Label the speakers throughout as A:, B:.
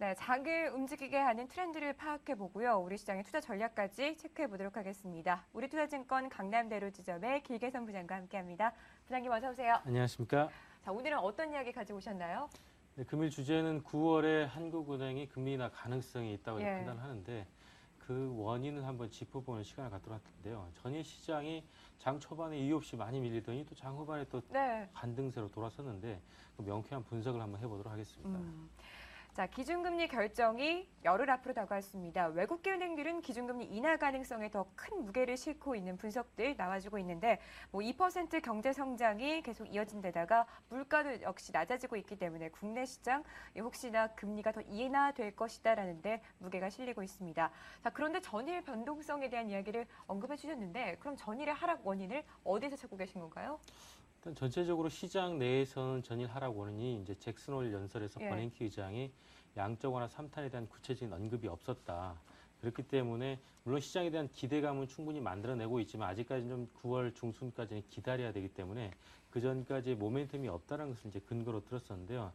A: 네, 장을 움직이게 하는 트렌드를 파악해보고요. 우리 시장의 투자 전략까지 체크해보도록 하겠습니다. 우리투자증권 강남대로 지점의 길계선 부장과 함께합니다. 부장님 어서 오세요.
B: 안녕하십니까?
A: 자, 오늘은 어떤 이야기 가지고 오셨나요?
B: 네, 금일 주제는 9월에 한국은행이 금리 인하 가능성이 있다고
A: 예.
B: 판단하는데 그 원인을 한번 짚어보는 시간을 갖도록 할 텐데요. 전일 시장이 장 초반에 이유 없이 많이 밀리더니 또 장 후반에 또
A: 네.
B: 반등세로 돌아섰는데 그 명쾌한 분석을 한번 해보도록 하겠습니다.
A: 자, 기준금리 결정이 열흘 앞으로 다가왔습니다. 외국계 은행들은 기준금리 인하 가능성에 더 큰 무게를 싣고 있는 분석들 나와주고 있는데 2% 경제 성장이 계속 이어진 데다가 물가도 역시 낮아지고 있기 때문에 국내 시장 혹시나 금리가 더 인하될 것이다라는 데 무게가 실리고 있습니다. 자, 그런데 전일 변동성에 대한 이야기를 언급해 주셨는데 그럼 전일의 하락 원인을 어디서 찾고 계신 건가요?
B: 일단 전체적으로 시장 내에서는 전일 하락 원인이 이제 잭슨 홀 연설에서
A: 예.
B: 버냉키 의장이 양적 완화 3탄에 대한 구체적인 언급이 없었다. 그렇기 때문에 물론 시장에 대한 기대감은 충분히 만들어내고 있지만 아직까지는 좀 9월 중순까지는 기다려야 되기 때문에 그 전까지 모멘텀이 없다는 것을 이제 근거로 들었었는데요.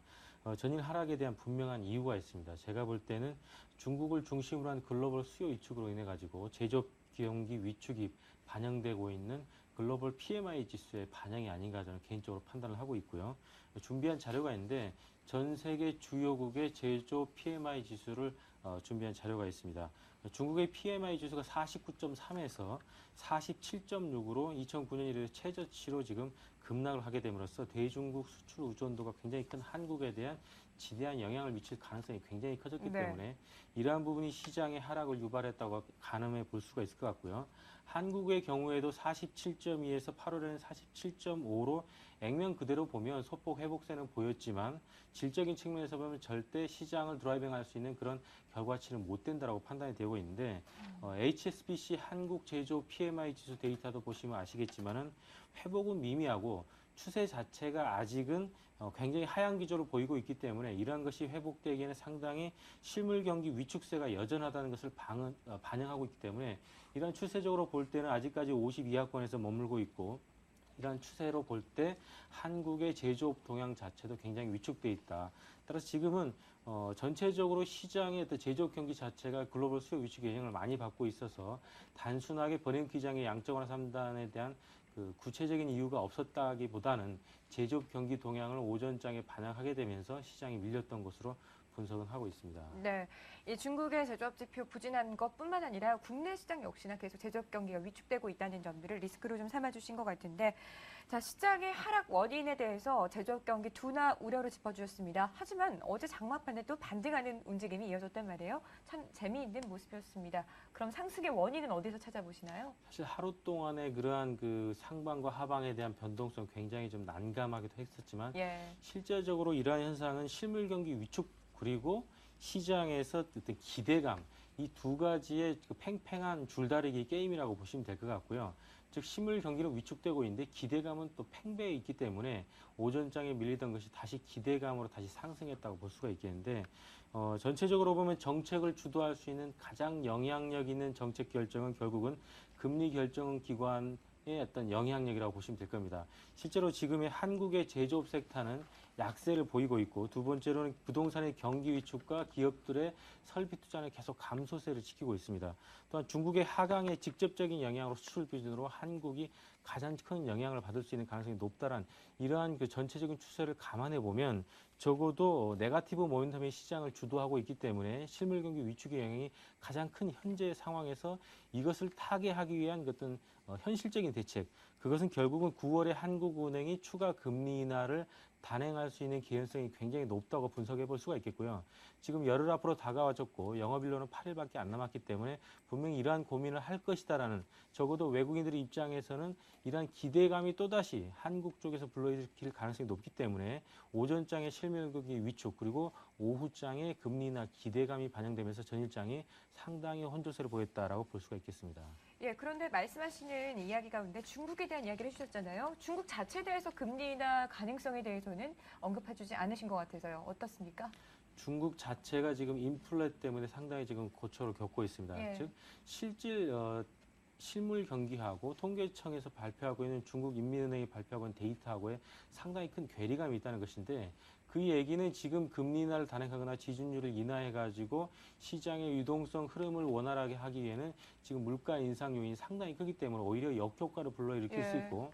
B: 전일 하락에 대한 분명한 이유가 있습니다. 제가 볼 때는 중국을 중심으로 한 글로벌 수요 위축으로 인해 가지고 제조업 경기 위축이 반영되고 있는 글로벌 PMI 지수의 반영이 아닌가 저는 개인적으로 판단을 하고 있고요. 준비한 자료가 있는데 전 세계 주요국의 제조 PMI 지수를 준비한 자료가 있습니다. 중국의 PMI 지수가 49.3에서 47.6으로 2009년 이래 최저치로 지금 급락을 하게 됨으로써 대중국 수출 의존도가 굉장히 큰 한국에 대한 지대한 영향을 미칠 가능성이 굉장히 커졌기
A: 네.
B: 때문에 이러한 부분이 시장의 하락을 유발했다고 가늠해 볼 수가 있을 것 같고요. 한국의 경우에도 47.2에서 8월에는 47.5로 액면 그대로 보면 소폭 회복세는 보였지만 질적인 측면에서 보면 절대 시장을 드라이빙할 수 있는 그런 결과치는 못 된다라고 판단이 되고 있는데 HSBC 한국 제조 PMI 지수 데이터도 보시면 아시겠지만은 회복은 미미하고 추세 자체가 아직은 굉장히 하향 기조를 보이고 있기 때문에 이러한 것이 회복되기에는 상당히 실물 경기 위축세가 여전하다는 것을 반영하고 있기 때문에 이러한 추세적으로 볼 때는 아직까지 52하권에서 머물고 있고 이러한 추세로 볼 때 한국의 제조업 동향 자체도 굉장히 위축돼 있다. 따라서 지금은 전체적으로 시장의 제조업 경기 자체가 글로벌 수요 위축 영향을 많이 받고 있어서 단순하게 버냉키 기장의 양적 완화 3단에 대한 그 구체적인 이유가 없었다기보다는 제조업 경기 동향을 오전장에 반영하게 되면서 시장이 밀렸던 것으로 분석은 하고 있습니다.
A: 네, 이 중국의 제조업 지표 부진한 것뿐만 아니라 국내 시장 역시나 계속 제조업 경기가 위축되고 있다는 점들을 리스크로 좀 삼아주신 것 같은데, 자, 시장의 하락 원인에 대해서 제조업 경기 둔화 우려를 짚어주셨습니다. 하지만 어제 장마판에 또 반등하는 움직임이 이어졌단 말이에요. 참 재미있는 모습이었습니다. 그럼 상승의 원인은 어디서 찾아보시나요?
B: 사실 하루 동안의 그러한 그 상방과 하방에 대한 변동성 굉장히 좀 난감하기도 했었지만
A: 예.
B: 실제적으로 이러한 현상은 실물 경기 위축 그리고 시장에서 어떤 기대감 이 두 가지의 그 팽팽한 줄다리기 게임이라고 보시면 될 것 같고요. 즉 실물 경기는 위축되고 있는데 기대감은 또 팽배해 있기 때문에 오전장에 밀리던 것이 다시 기대감으로 다시 상승했다고 볼 수가 있겠는데 전체적으로 보면 정책을 주도할 수 있는 가장 영향력 있는 정책 결정은 결국은 금리 결정 기관의 어떤 영향력이라고 보시면 될 겁니다. 실제로 지금의 한국의 제조업 섹터는 약세를 보이고 있고 두 번째로는 부동산의 경기 위축과 기업들의 설비 투자는 계속 감소세를 지키고 있습니다. 또한 중국의 하강의 직접적인 영향으로 수출 비준으로 한국이 가장 큰 영향을 받을 수 있는 가능성이 높다란 이러한 그 전체적인 추세를 감안해 보면 적어도 네거티브 모멘텀의 시장을 주도하고 있기 때문에 실물 경기 위축의 영향이 가장 큰 현재 상황에서 이것을 타개하기 위한 어떤 현실적인 대책 그것은 결국은 9월에 한국은행이 추가 금리 인하를 단행할 수 있는 개연성이 굉장히 높다고 분석해 볼 수가 있겠고요. 지금 열흘 앞으로 다가와졌고 영업일로는 8일밖에 안 남았기 때문에 분명히 이러한 고민을 할 것이다라는 적어도 외국인들의 입장에서는 이러한 기대감이 또다시 한국 쪽에서 불러일으킬 가능성이 높기 때문에 오전장의 실물경기 위축 그리고 오후장의 금리 인하 기대감이 반영되면서 전일장이 상당히 혼조세를 보였다라고 볼 수가 있겠습니다.
A: 예, 그런데 말씀하시는 이야기 가운데 중국에 대한 이야기를 해주셨잖아요. 중국 자체에 대해서 금리 인하 가능성에 대해서는 언급해주지 않으신 것 같아서요. 어떻습니까?
B: 중국 자체가 지금 인플레 때문에 상당히 지금 고초를 겪고 있습니다.
A: 예.
B: 즉 실물 경기하고 통계청에서 발표하고 있는 중국 인민은행이 발표하고 있는 데이터하고의 상당히 큰 괴리감이 있다는 것인데 그 얘기는 지금 금리 인하를 단행하거나 지준율을 인하해가지고 시장의 유동성 흐름을 원활하게 하기 위해는 지금 물가 인상 요인이 상당히 크기 때문에 오히려 역효과를 불러일으킬 수 있고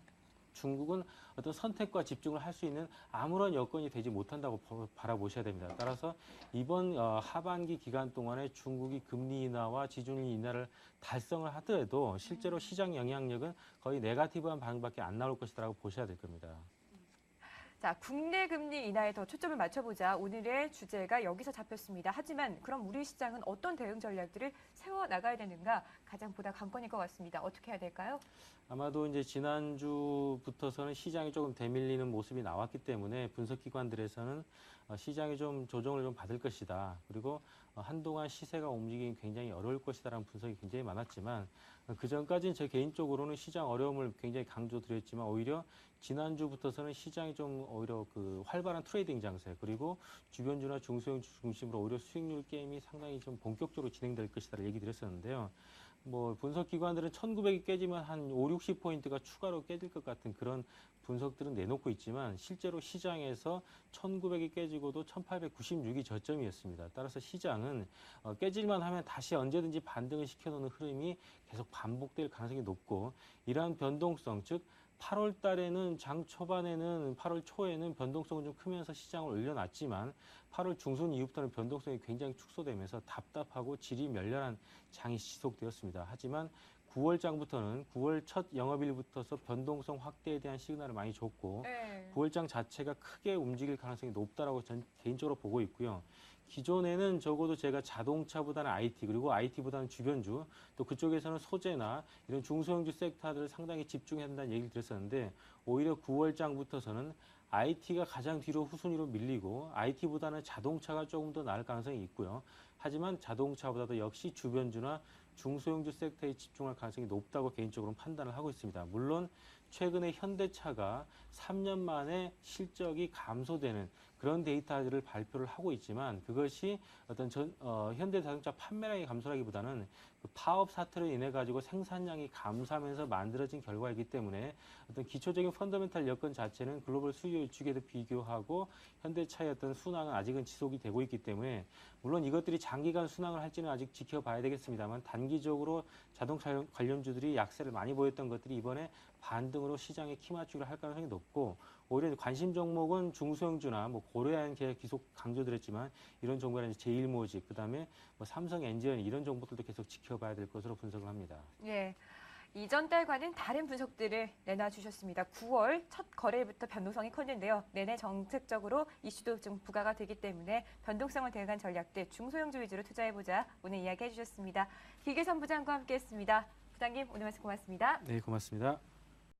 B: 중국은 어떤 선택과 집중을 할 수 있는 아무런 여건이 되지 못한다고 바라보셔야 됩니다. 따라서 이번 하반기 기간 동안에 중국이 금리 인하와 지준율 인하를 달성을 하더라도 실제로 시장 영향력은 거의 네거티브한 반응밖에 안 나올 것이라고 보셔야 될 겁니다.
A: 자, 국내 금리 인하에 더 초점을 맞춰보자. 오늘의 주제가 여기서 잡혔습니다. 하지만 그럼 우리 시장은 어떤 대응 전략들을 세워 나가야 되는가 가장 보다 관건일 것 같습니다. 어떻게 해야 될까요?
B: 아마도 이제 지난주부터서는 시장이 조금 대밀리는 모습이 나왔기 때문에 분석기관들에서는 시장이 좀 조정을 좀 받을 것이다. 그리고 한동안 시세가 움직이기 굉장히 어려울 것이다라는 분석이 굉장히 많았지만 그 전까지는 제 개인적으로는 시장 어려움을 굉장히 강조드렸지만 오히려 지난주부터서는 시장이 좀 오히려 그 활발한 트레이딩 장세 그리고 주변주나 중소형주 중심으로 오히려 수익률 게임이 상당히 좀 본격적으로 진행될 것이다를 얘기 드렸었는데요. 뭐 분석 기관들은 1900이 깨지면 한 5, 60포인트가 추가로 깨질 것 같은 그런 분석들은 내놓고 있지만 실제로 시장에서 1900이 깨지고도 1896이 저점이었습니다. 따라서 시장은 깨질만 하면 다시 언제든지 반등을 시켜놓는 흐름이 계속 반복될 가능성이 높고 이러한 변동성 즉 8월 달에는 장 초반에는 8월 초에는 변동성은 좀 크면서 시장을 올려놨지만 8월 중순 이후부터는 변동성이 굉장히 축소되면서 답답하고 질이 멸렬한 장이 지속되었습니다. 하지만 9월 장부터는 9월 첫 영업일부터서 변동성 확대에 대한 시그널을 많이 줬고 9월 장 자체가 크게 움직일 가능성이 높다라고 전 개인적으로 보고 있고요. 기존에는 적어도 제가 자동차보다는 IT 그리고 IT보다는 주변주 또 그쪽에서는 소재나 이런 중소형주 섹터들을 상당히 집중해야 한다는 얘기를 드렸었는데 오히려 9월 장부터서는 IT가 가장 뒤로 후순위로 밀리고 IT보다는 자동차가 조금 더 나을 가능성이 있고요. 하지만 자동차보다도 역시 주변주나 중소형주 섹터에 집중할 가능성이 높다고 개인적으로 판단을 하고 있습니다. 물론 최근에 현대차가 3년 만에 실적이 감소되는 그런 데이터들을 발표를 하고 있지만 그것이 어떤 현대자동차 판매량이 감소라기보다는 그 파업 사태로 인해 가지고 생산량이 감소하면서 만들어진 결과이기 때문에 어떤 기초적인 펀더멘탈 여건 자체는 글로벌 수요 위축에도 비교하고 현대차의 어떤 순항은 아직은 지속이 되고 있기 때문에 물론 이것들이 장기간 순항을 할지는 아직 지켜봐야 되겠습니다만 단기적으로 자동차 관련주들이 약세를 많이 보였던 것들이 이번에 반등으로 시장에 키맞추기를 할 가능성이 높고 오히려 관심 종목은 중소형주나 뭐 고려한 계약 계속 강조드렸지만 이런 종목이나 제일모직 그다음에 뭐 삼성 엔지니어링 이런 종목들도 계속 지켜봐야 될 것으로 분석을 합니다.
A: 예. 이전 달과는 다른 분석들을 내놔주셨습니다. 9월 첫 거래일부터 변동성이 컸는데요. 내내 정책적으로 이슈도 좀 부과가 되기 때문에 변동성을 대응한 전략들 중소형주 위주로 투자해보자 오늘 이야기 해주셨습니다. 기계선 부장과 함께했습니다. 부장님 오늘 말씀 고맙습니다.
B: 네, 고맙습니다.